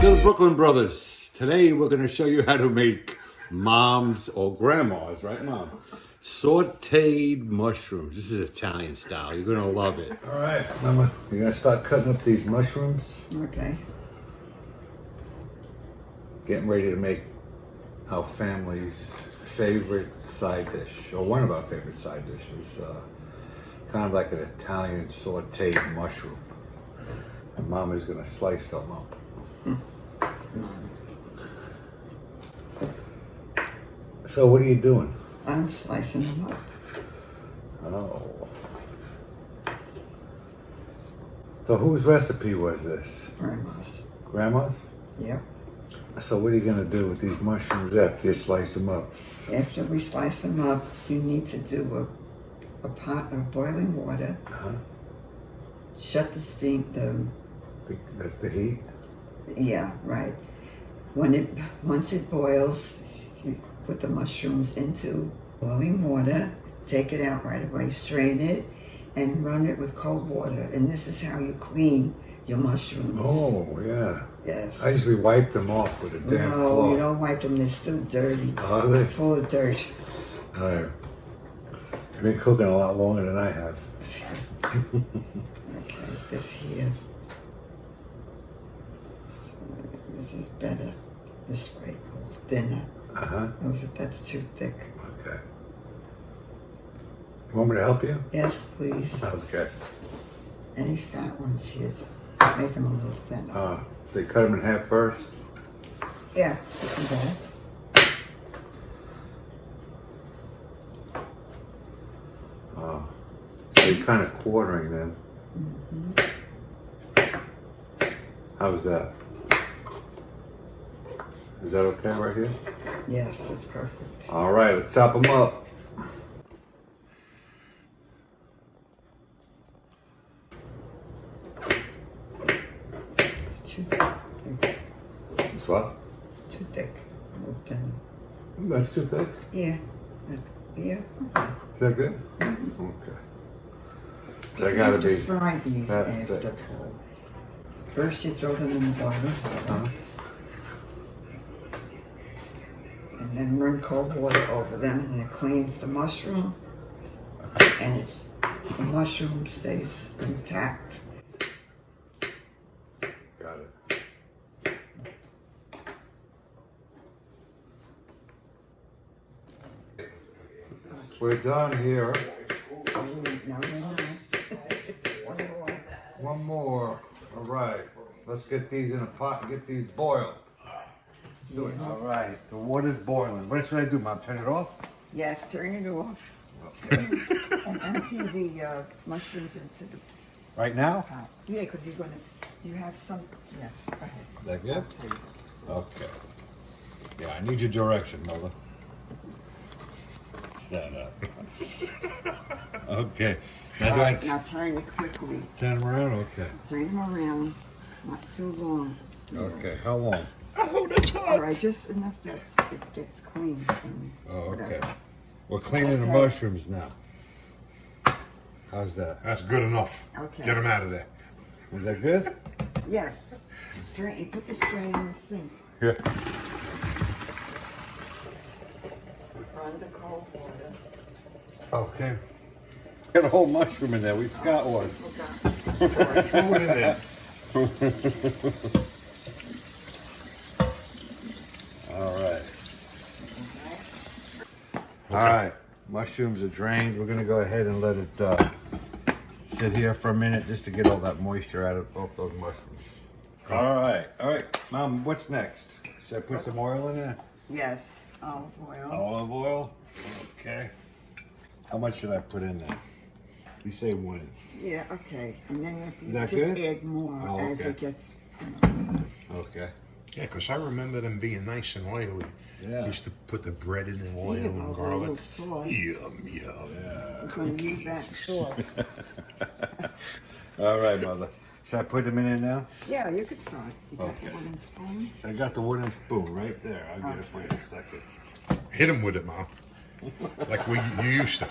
to the Brooklyn Brothers. Today we're going to show you how to make mom's or grandma's, right mom, sauteed mushrooms. This is Italian style. You're going to love it. All right, Mama, you're going to start cutting up these mushrooms. Okay. Getting ready to make our family's favorite side dish, or one of our favorite side dishes. Kind of like an Italian sautéed mushroom. And Mama's going to slice them up. So what are you doing? I'm slicing them up. Oh. So whose recipe was this? Grandma's. Grandma's? Yep. So what are you going to do with these mushrooms after you slice them up? After we slice them up, you need to do a pot of boiling water. Uh-huh. Shut the steam, The heat? yeah, right. Once it boils, you put the mushrooms into boiling water, take it out right away, strain it, and run it with cold water. And this is how you clean your mushrooms. Oh, yeah. Yes. I usually wipe them off with a damp No, cloth. you don't wipe them. They're still dirty. Are they? Full of dirt. All right. You've been cooking a lot longer than I have. Okay, this here. This is better. This way. It's thinner. Uh-huh. That's too thick. Okay. You want me to help you? Yes, please. Okay. Any fat ones here, make them a little thinner. So you cut them in half first? Yeah, you can go. So you're kind of quartering them. Mm-hmm. How's that? Is that okay right here? Yes, it's perfect. All right, let's chop them up. It's too thick. It's what? Too thick. A little thin. That's too thick? Yeah. Yeah. Is that good? Mm-hmm. Okay. So They you gotta have to be fry these that after. thick. First you throw them in the boiling water. And then run cold water over them, and it cleans the mushroom, and the mushroom stays intact. Got it. We're done here. No. One more. One more. All right. Let's get these in a pot and get these boiled. Let's do it. All right. The water's boiling. What should I do, Mom? Turn it off? Yes, turn it off. Okay. And empty the mushrooms into the Right now? pot. Yeah, because you're going to, you have some, yeah, go ahead. Is that good? I'll take it. Okay. Yeah, I need your direction, Mother. Shut up. Okay. Now, do I Alright, now turn it quickly. turn them around? Okay. Turn them around, not too long. Okay. How long? Oh, that's hot. All right, just enough that it gets clean. And Oh, okay. whatever. We're cleaning the Okay. mushrooms now. How's that? That's good enough. Okay. Get them out of there. Is that good? Yes. Strain. You put the strain in the sink. Yeah. Run the cold water. Okay. Got a whole mushroom in there. We forgot one. Throw it in there. All right. All right. Mushrooms are drained. We're going to go ahead and let it sit here for a minute just to get all that moisture out of both those mushrooms. All right. All right. Mom, what's next? Should I put some oil in there? Yes, olive oil. Olive oil? Okay. How much should I put in there? You say one. Yeah, okay. And then if you that just good? add more Oh, as okay. it gets. Okay. Yeah, because I remember them being nice and oily. Yeah. Used to put the bread in the oil Yeah, and a little garlic. sauce. Yum, yum. We're going to use that sauce. All right, Mother. Should I put them in there now? Yeah, you could start. You got Okay. the wooden spoon? I got the wooden spoon right there. I'll get it for you in a second. Hit him with it, Mom. Like you used to.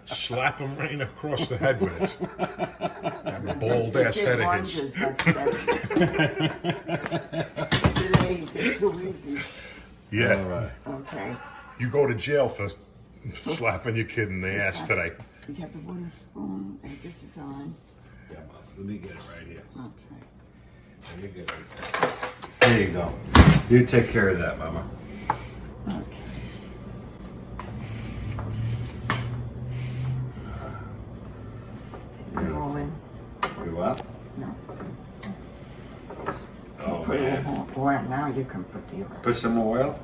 Slap him right across the head with it. That bald ass Kid head of lunges, his. that too easy. Yeah. All right. Okay. You go to jail for slapping your kid in the ass today. You have the wooden spoon, and this is on. Yeah, Mom. Let me get it right here. Okay. There you go. There you go. You take care of that, Mama. Okay. Put it all in. You what? No. Oh, Put man. it all. Oil. Now you can put the oil. Put some more oil?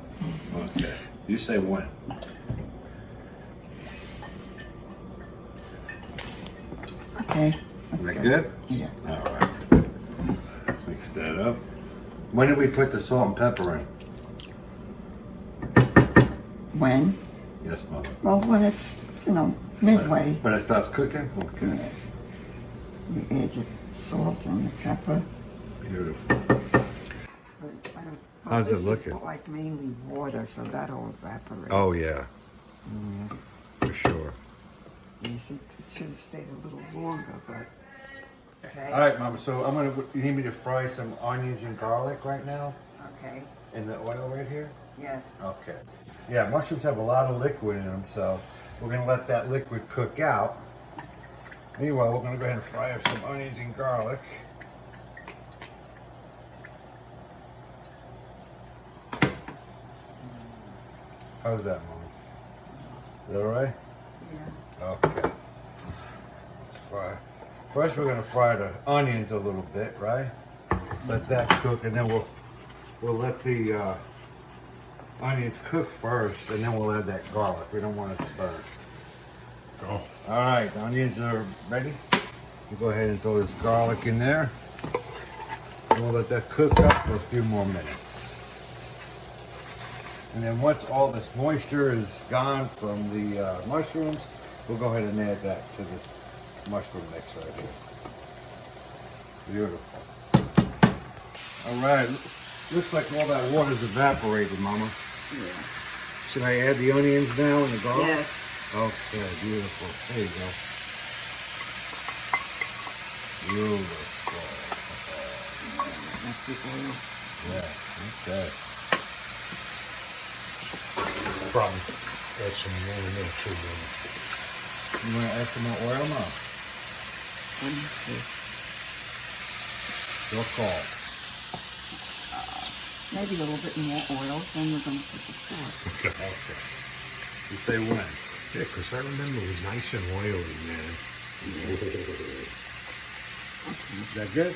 Okay. You say when. Okay. Is That's that good? Yeah. All right. Mix that up. When did we put the salt and pepper in? When? Yes, Mother. Well, when it's, midway. When it starts cooking? Okay. Yeah. You add your salt and the pepper. Beautiful. How's it this looking? is like mainly water, so that'll evaporate. Oh, yeah. For sure. Yes, it should have stayed a little longer, but. Okay. All right, Mama. So you need me to fry some onions and garlic right now Okay. in the oil right here? Yes. Okay. Yeah, mushrooms have a lot of liquid in them, so we're going to let that liquid cook out. Meanwhile, we're going to go ahead and fry up some onions and garlic. How's that, Mama? Is that all right? Yeah. Okay. Fry. First, we're going to fry the onions a little bit, right? Let that cook, and then we'll let the onions cook first, and then we'll add that garlic. We don't want it to burn. Oh. All right, the onions are ready. You go ahead and throw this garlic in there. And we'll let that cook up for a few more minutes. And then once all this moisture is gone from the mushrooms, we'll go ahead and add that to this mushroom mix right here. Beautiful. All right, looks like all that water's evaporated, Mama. Yeah. Should I add the onions now and the garlic? Yes. Okay, beautiful. There you go. Beautiful. That's the oil. Yeah, okay. Probably add some more in there too, man. You want to add some more oil, Mom? Let me see. Your call. Maybe a little bit more oil, then we're going to put the sauce. Okay. Okay. You say when? Yeah, because I remember it was nice and oily, man. Is that good?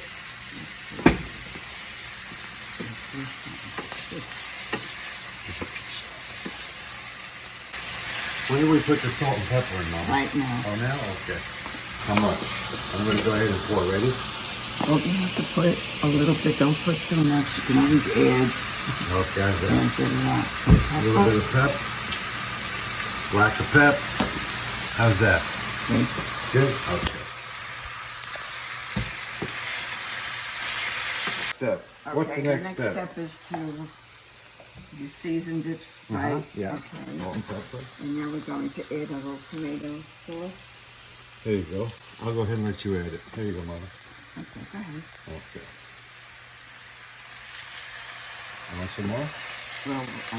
When do we put the salt and pepper in, Mama? Right now. Oh, now? Okay. How much? I'm going to go ahead and pour. Ready? Well, you have to put a little bit. Don't put too much. You can always add. Okay, And then. get it out. A little bit of pep. Black of pep. How's that? Okay. Good? Okay. Step. What's the next step? step is you seasoned it, right? Yeah. Okay. Salt and pepper. And now we're going to add a little tomato sauce. There you go. I'll go ahead and let you add it. There you go, Mother. Okay, go ahead. Okay. You want some more? Well, a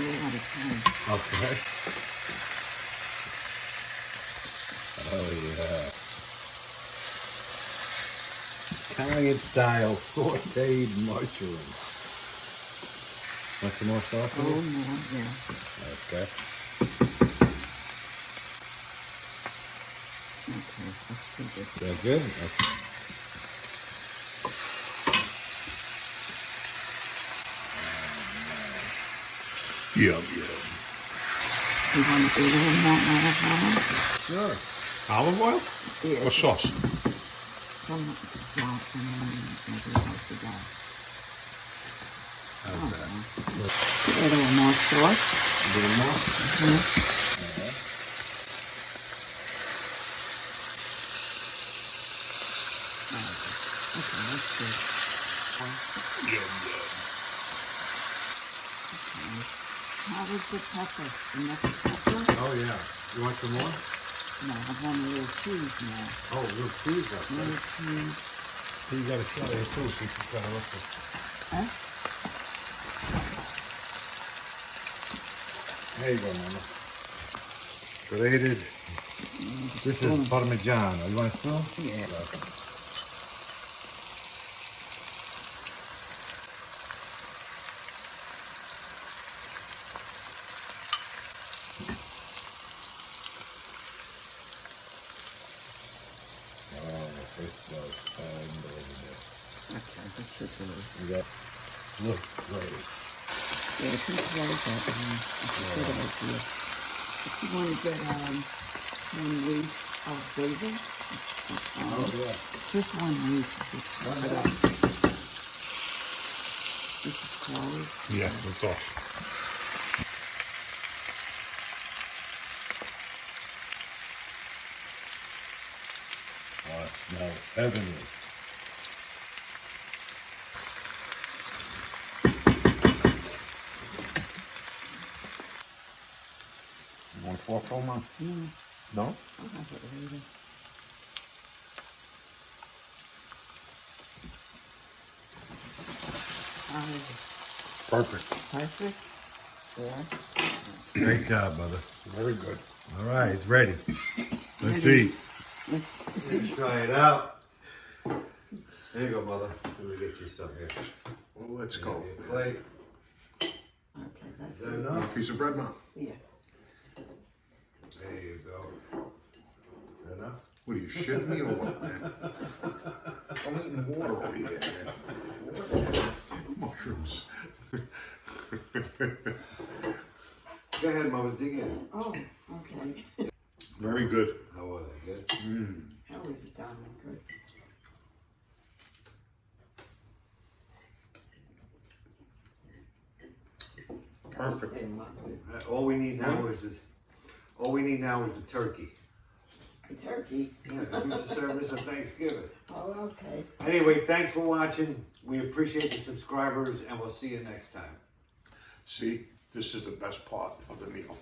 little at a time. Okay. Oh, yeah. Italian style sauteed mushrooms. Want some more sauce? Oh, in it? more, yeah. Okay. Okay, that's pretty good. Is that good? Okay. Yeah. You want to add a little more olive oil? Sure. Olive oil? Yeah. Or sauce? Some salt and then maybe like the gas. How's that? Add a little more sauce. A little more? Alright. Okay, that's good. How was the pepper? Enough pepper? Oh, yeah. You want some more? No, I want a little cheese now. Oh, a little cheese up there. Little cheese. You got a shot of it too, since you got it up there. Huh? There you go, Mama. Grated. This is Parmigiano. You want a spoon? Yeah. Oh, this smells unbelievable. Okay, that should do it. You got, looks great. Yeah, it's just like that. That's a good idea. If you want to get 1 leaf of basil, Yeah. just 1 leaf. This is cloves. Yeah, that's awesome. Oh, it smells heavenly. You want a fork, Mom? No? I'll have it later. Perfect. Perfect. There. Great job, brother. Very good. All right, it's ready. Let's Ready. eat. Let's try it out. There you go, mother. Let me get you some here. Well, let's go. Plate. Okay, Is that's that it. enough? Piece of bread, Mom. Yeah. There you go. Enough? What are you shitting me or what, man? I'm eating water over here, man. Mushrooms. Go ahead, mama. Dig in. Oh, okay. Very good. How was it? Good? How is it done? Good. Perfect. Hey, Mom. All we need now is the turkey. The turkey. Yeah, we should serve this at Thanksgiving. Oh, okay. Anyway, thanks for watching. We appreciate the subscribers, and we'll see you next time. See, this is the best part of the meal.